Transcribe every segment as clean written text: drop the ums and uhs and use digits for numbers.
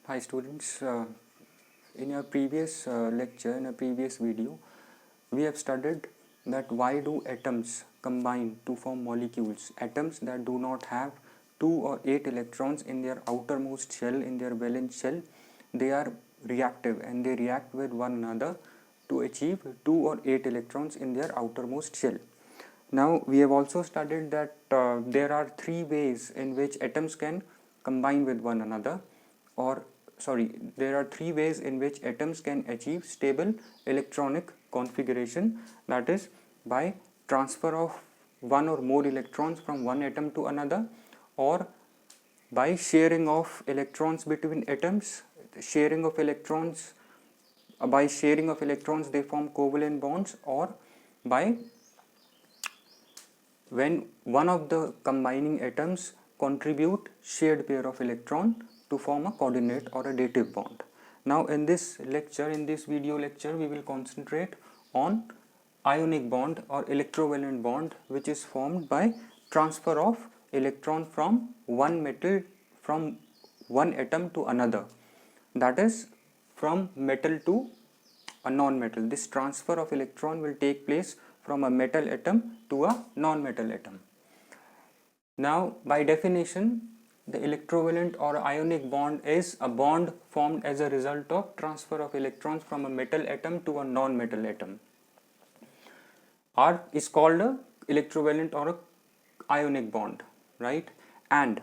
Hi students, in a previous lecture, in a previous video, we have studied that why do atoms combine to form molecules, atoms that do not have 2 or 8 electrons in their outermost shell, in their valence shell, they are reactive and they react with one another to achieve 2 or 8 electrons in their outermost shell. Now we have also studied that there are 3 ways in which atoms can combine with one another, or there are 3 ways in which atoms can achieve stable electronic configuration, that is by transfer of one or more electrons from one atom to another, or by sharing of electrons between atoms. By sharing of electrons they form covalent bonds, or by when one of the combining atoms contribute shared pair of electron to form a coordinate or a dative bond. Now in this lecture, in this video lecture, we will concentrate on ionic bond or electrovalent bond, which is formed by transfer of electron from one atom to another, that is from metal to a non-metal. This transfer of electron will take place from a metal atom to a non-metal atom. Now by definition, the electrovalent or ionic bond is a bond formed as a result of transfer of electrons from a metal atom to a non-metal atom, or is called a electrovalent or a ionic bond, right? And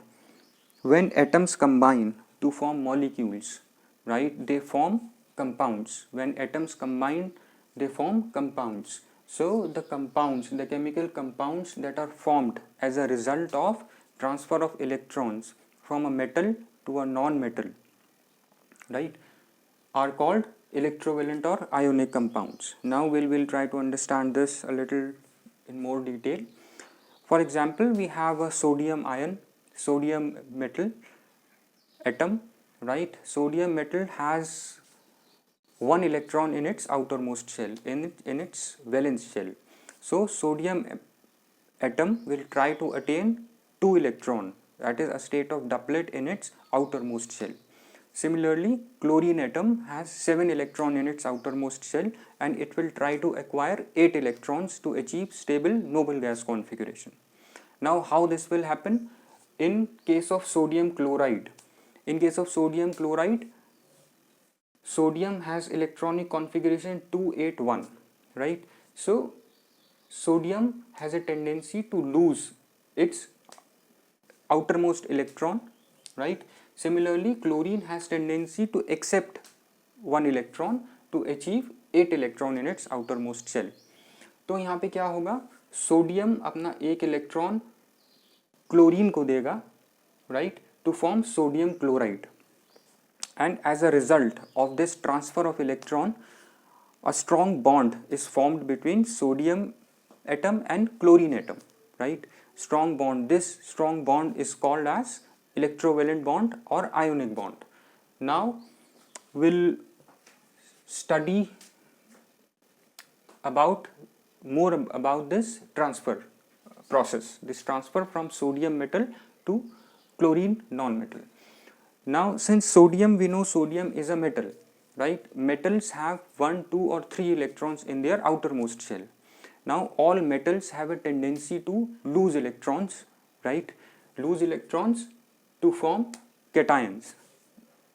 when atoms combine to form molecules, right, they form compounds. When atoms combine, they form compounds. So the compounds, the chemical compounds that are formed as a result of transfer of electrons from a metal to a non-metal, right, are called electrovalent or ionic compounds. Now we will try to understand this a little in more detail. For example, we have a sodium metal atom, right? Sodium metal has one electron in its outermost shell, in its valence shell. So sodium atom will try to attain 2 electron, that is a state of doublet in its outermost shell. Similarly, chlorine atom has 7 electron in its outermost shell and it will try to acquire 8 electrons to achieve stable noble gas configuration. Now how this will happen? In case of sodium chloride, sodium has electronic configuration 281, right? So sodium has a tendency to lose its outermost electron, right? Similarly, chlorine has tendency to accept 1 electron to achieve 8 electron in its outermost shell. तो यहाँ पे क्या होगा, sodium अपना 1 electron chlorine को देगा, right, to form sodium chloride, and as a result of this transfer of electron, a strong bond is formed between sodium atom and chlorine atom, right? Strong bond. This strong bond is called as electrovalent bond or ionic bond. Now we'll study more about this transfer process, this transfer from sodium metal to chlorine non-metal. Now since we know sodium is a metal, right? Metals have 1, 2 or 3 electrons in their outermost shell. Now all metals have a tendency to lose electrons, right? Lose electrons to form cations.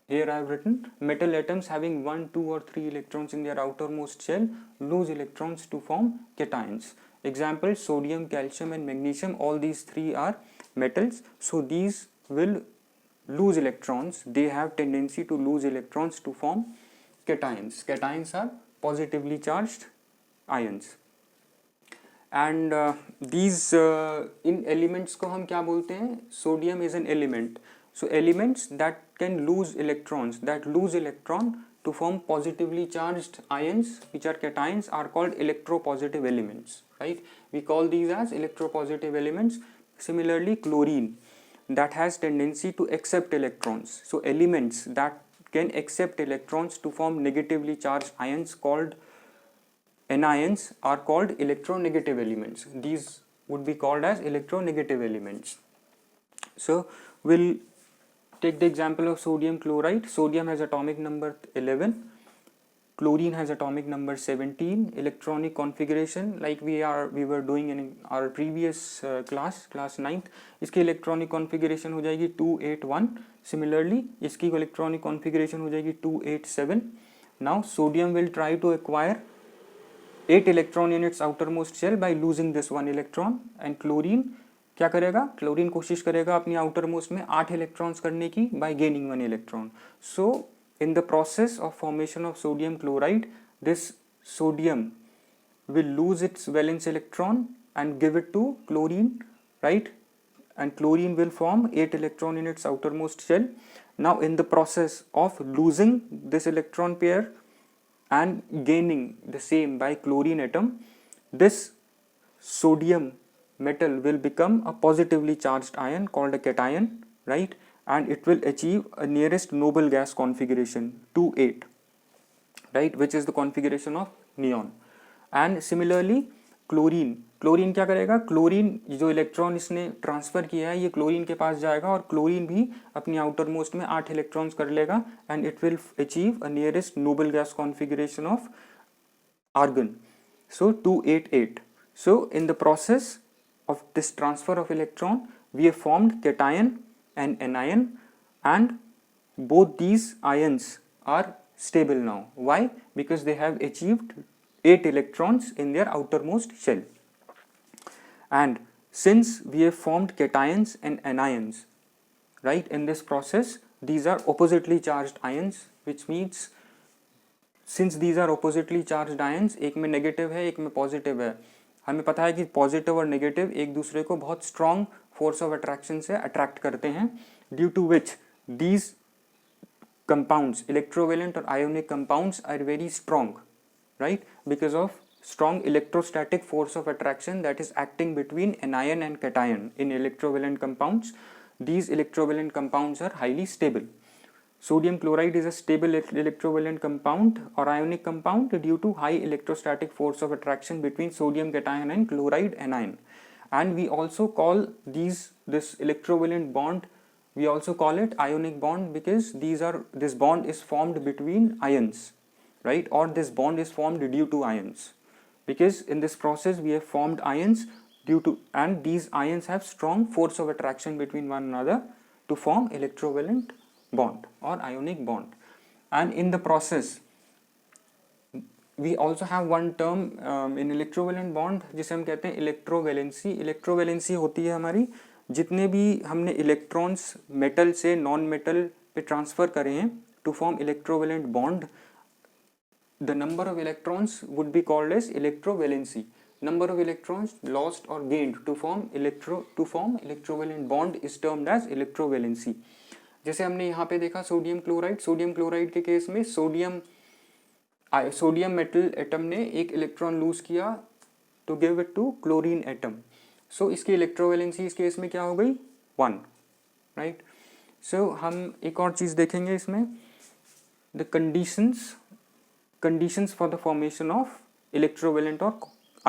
Here I have written metal atoms having 1, 2 or 3 electrons in their outermost shell lose electrons to form cations. Example, sodium, calcium and magnesium, all these 3 are metals, so these will lose electrons. They have tendency to lose electrons to form cations. Cations are positively charged ions. And these in elements को हम क्या बोलते हैं? Sodium is an element. So elements that can lose electrons, that lose electron to form positively charged ions, which are cations, are called electropositive elements, right? We call these as electropositive elements. Similarly, chlorine, that has tendency to accept electrons. So elements that can accept electrons to form negatively charged ions called anions are called electronegative elements. These would be called as electronegative elements. So we'll take the example of sodium chloride. Sodium has atomic number 11, chlorine has atomic number 17. Electronic configuration like we were doing in our previous class 9th, इसकी electronic configuration हो जाएगी 281. Similarly इसकी electronic configuration हो जाएगी 287. Now sodium will try to acquire 8 electron in its outermost shell by losing this 1 electron, and chlorine क्या करेगा, chlorine कोशिश करेगा अपनी आउटर मोस्ट में 8 इलेक्ट्रॉन्स करने की bye gaining 1 electron. So in the process of formation of sodium chloride, this sodium will lose its valence electron and give it to chlorine, right? And chlorine will form 8 electron in its outermost shell. Now in the process of losing this electron pair and gaining the same by chlorine atom, this sodium metal will become a positively charged ion called a cation, right? And it will achieve a nearest noble gas configuration 2,8, right, which is the configuration of neon. And similarly chlorine क्या करेगा, chlorine जो electron इसने transfer किया है ये chlorine के पास जाएगा और क्लोरीन भी अपनी आउटर मोस्ट में 8 इलेक्ट्रॉन्स कर लेगा and it will achieve a nearest noble gas configuration of argon. So 288. So in the process of this transfer of electron we have formed cation and anion, and both these ions are stable now. Why? Because they have achieved 8 electrons in their outermost shell. And since we have formed cations and anions, right, in this process these are oppositely charged ions, which means since these are oppositely charged ions, एक में negative है एक में positive है, हमें पता है कि पॉजिटिव और नेगेटिव एक दूसरे को बहुत स्ट्रॉन्ग फोर्स ऑफ अट्रैक्शन से अट्रैक्ट करते हैं, due to which these compounds, electrovalent और ionic compounds are very strong, right, because of strong electrostatic force of attraction that is acting between anion and cation. In electrovalent compounds, these electrovalent compounds are highly stable. Sodium chloride is a stable electrovalent compound or ionic compound due to high electrostatic force of attraction between sodium cation and chloride anion. And we also call this electrovalent bond, we also call it ionic bond, because this bond is formed between ions, right, or this bond is formed due to ions, because in this process we have formed ions due to, and these ions have strong force of attraction between one another to form electrovalent bond or ionic bond. And in the process we also have one term in electrovalent bond जिसे हम कहते हैं इलेक्ट्रोवेलेंसी. इलेक्ट्रोवेलेंसी होती है हमारी जितने भी हमने इलेक्ट्रॉन्स मेटल से नॉन मेटल पे ट्रांसफर करे हैं to form electrovalent bond, the number of electrons would be called as electrovalency. Number of electrons lost or gained to form electrovalent bond is termed as electrovalency. जैसे हमने यहाँ पे देखा sodium chloride के case में sodium metal atom ने एक electron lose किया to give it to chlorine atom, so इसकी इलेक्ट्रोवेलेंसी इस केस में क्या हो गई 1, राइट. सो हम एक और चीज़ देखेंगे इसमें, the conditions for the formation of electrovalent or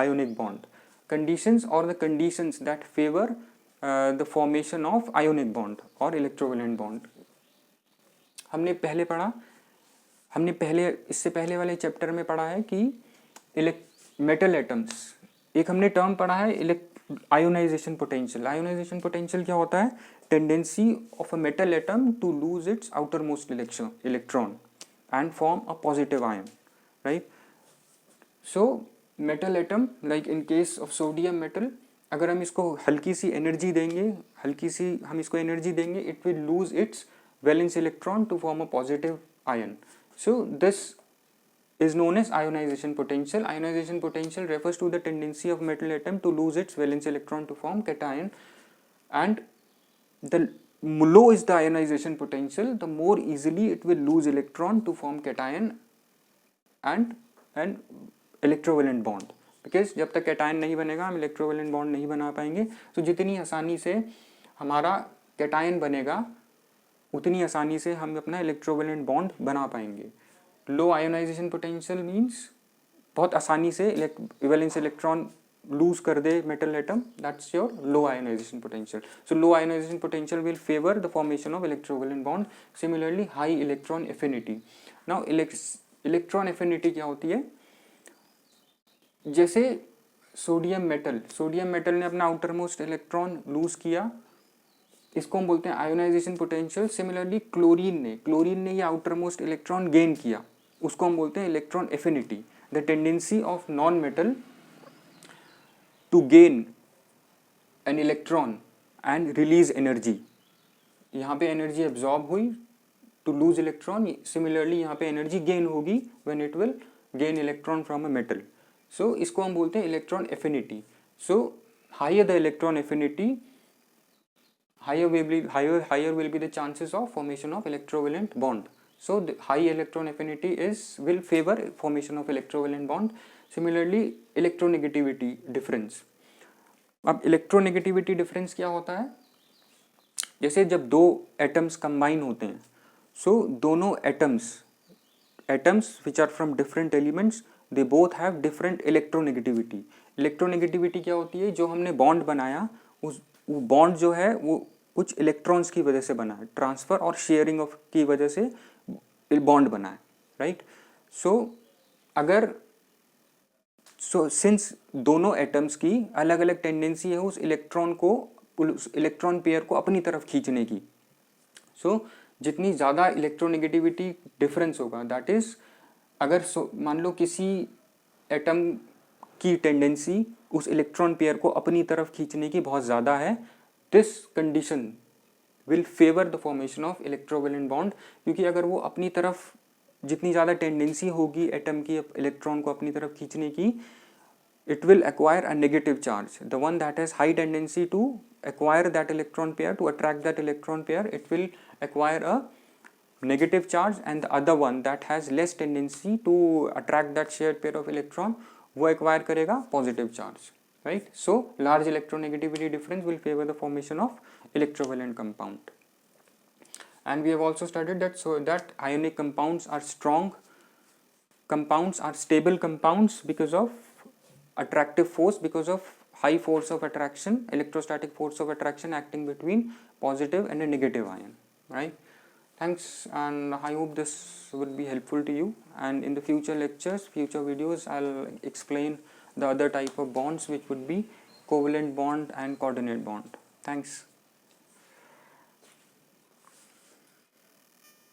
ionic bond. Conditions or the conditions that favor the formation of ionic bond or electrovalent bond. हमने इससे पहले वाले चैप्टर में पढ़ा है कि मेटल एटम्स, एक हमने टर्म पढ़ा है आयोनाइजेशन पोटेंशियल. आयोनाइजेशन पोटेंशियल क्या होता है, tendency of a metal atom to lose its outermost electron and form a positive ion, right. So metal atom, like in case of sodium metal, अगर हम इसको हल्की सी energy देंगे, it will lose its valence electron to form a positive ion. So this is known as ionization potential. Ionization potential refers to the tendency of metal atom to lose its valence electron to form cation, and the low is the ionization potential, the more easily it will lose electron to form cation and an electrovalent bond, because जब तक cation नहीं बनेगा हम electrovalent bond नहीं बना पाएंगे. तो जितनी आसानी से हमारा cation बनेगा उतनी आसानी से हम अपना electrovalent bond बना पाएंगे. Low ionization potential means बहुत आसानी से valence electron lose कर दे metal atom, that's your low ionization potential. So low ionization potential will favor the formation of electrovalent bond. Similarly high electron affinity. Now electron affinity क्या होती है? जैसे sodium metal ने अपना आउटर मोस्ट इलेक्ट्रॉन लूज किया, इसको हम बोलते हैं आयोनाइजेशन पोटेंशियल. सिमिलरली क्लोरीन ने ये आउटर मोस्ट इलेक्ट्रॉन गेन किया, उसको हम बोलते हैं electron affinity. The tendency of non metal to gain an electron and release energy. यहाँ पे एनर्जी एब्जॉर्ब हुई टू लूज इलेक्ट्रॉन. सिमिलरली यहाँ पे एनर्जी गेन होगी when it will gain electron from a metal. So इसको हम बोलते हैं electron affinity. So higher the electron affinity, higher will be the chances of formation of electrovalent bond. So the high electron affinity will favor formation of electrovalent bond. Similarly electronegativity difference. अब electronegativity difference क्या होता है? जैसे जब दो atoms combine होते हैं, so दोनों atoms which are from different elements, they both have different electronegativity. electronegativity क्या होती है? जो हमने bond बनाया, उस बॉन्ड जो है वो कुछ इलेक्ट्रॉन्स की वजह से बना है, ट्रांसफर और शेयरिंग ऑफ की वजह से बॉन्ड बना है, राइट. सो सिंस दोनों एटम्स की अलग अलग टेंडेंसी है उस इलेक्ट्रॉन पेयर को अपनी तरफ खींचने की. सो जितनी ज़्यादा इलेक्ट्रोनेगेटिविटी डिफरेंस होगा, दैट इज अगर मान लो किसी एटम की टेंडेंसी उस इलेक्ट्रॉन पेयर को अपनी तरफ खींचने की बहुत ज़्यादा है, this condition will favour the formation of electrovalent bond. क्योंकि अगर वो अपनी तरफ जितनी ज़्यादा टेंडेंसी होगी एटम की इलेक्ट्रॉन को अपनी तरफ खींचने की, it will acquire a negative charge. The one that has high tendency to acquire that electron pair, to attract that electron pair, it will acquire a negative charge, and the other one that has less tendency to attract that shared pair of electron, वो acquire करेगा positive charge, right? So large electronegativity difference will favor the formation of electrovalent compound. And we have also studied that that ionic compounds are strong compounds, are stable compounds because of attractive force, because of high force of attraction, electrostatic force of attraction acting between positive and a negative ion, right? Thanks, and I hope this would be helpful to you, and in the future lectures, future videos, I'll explain the other type of bonds, which would be covalent bond and coordinate bond. Thanks.